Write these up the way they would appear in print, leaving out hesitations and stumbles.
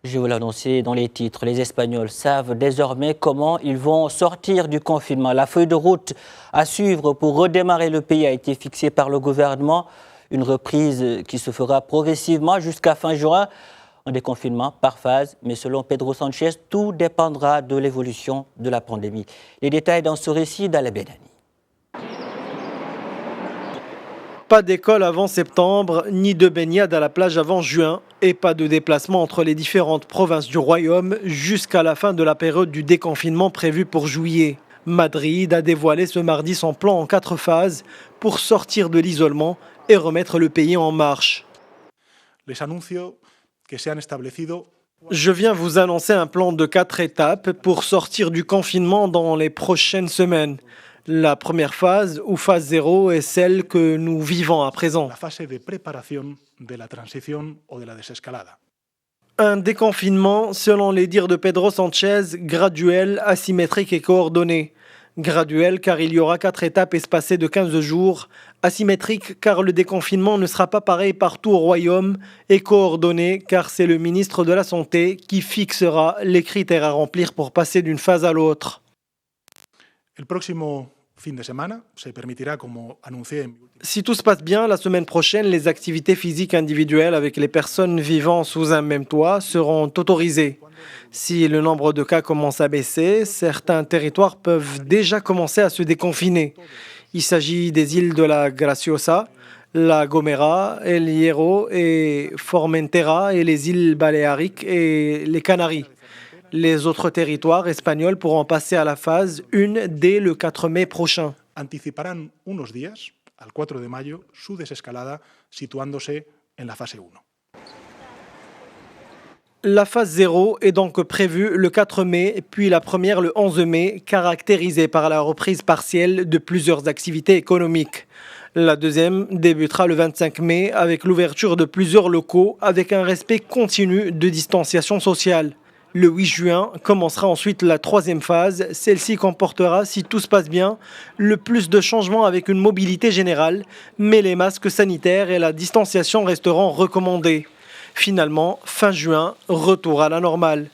Je vous l'annonçais dans les titres, les Espagnols savent désormais comment ils vont sortir du confinement. La feuille de route à suivre pour redémarrer le pays a été fixée par le gouvernement. Une reprise qui se fera progressivement jusqu'à fin juin. Un déconfinement par phase, mais selon Pedro Sanchez, tout dépendra de l'évolution de la pandémie. Les détails dans ce récit d'Ala Benani. Pas d'école avant septembre, ni de baignade à la plage avant juin, et pas de déplacement entre les différentes provinces du royaume jusqu'à la fin de la période du déconfinement prévue pour juillet. Madrid a dévoilé ce mardi son plan en 4 phases pour sortir de l'isolement et remettre le pays en marche. Je viens vous annoncer un plan de 4 étapes pour sortir du confinement dans les prochaines semaines. La première phase, ou phase 0, est celle que nous vivons à présent. Un déconfinement, selon les dires de Pedro Sanchez, graduel, asymétrique et coordonné. Graduel car il y aura 4 étapes espacées de 15 jours. Asymétrique car le déconfinement ne sera pas pareil partout au royaume. Et coordonné car c'est le ministre de la Santé qui fixera les critères à remplir pour passer d'une phase à l'autre. Si tout se passe bien, la semaine prochaine, les activités physiques individuelles avec les personnes vivant sous un même toit seront autorisées. Si le nombre de cas commence à baisser, certains territoires peuvent déjà commencer à se déconfiner. Il s'agit des îles de la Graciosa, La Gomera, El Hierro et Formentera et les îles Baléariques et les Canaries. Les autres territoires espagnols pourront passer à la phase 1 dès le 4 mai prochain. Anticiparán unos días, al 4 de mayo, su desescalada, situándose en la fase 1. La phase 0 est donc prévue le 4 mai, puis la première le 11 mai, caractérisée par la reprise partielle de plusieurs activités économiques. La deuxième débutera le 25 mai avec l'ouverture de plusieurs locaux avec un respect continu de distanciation sociale. Le 8 juin commencera ensuite la troisième phase. Celle-ci comportera, si tout se passe bien, le plus de changements avec une mobilité générale, mais les masques sanitaires et la distanciation resteront recommandés. Finalement, fin juin, retour à la normale.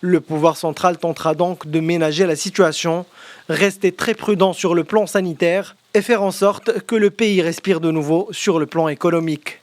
Le pouvoir central tentera donc de ménager la situation, rester très prudent sur le plan sanitaire et faire en sorte que le pays respire de nouveau sur le plan économique.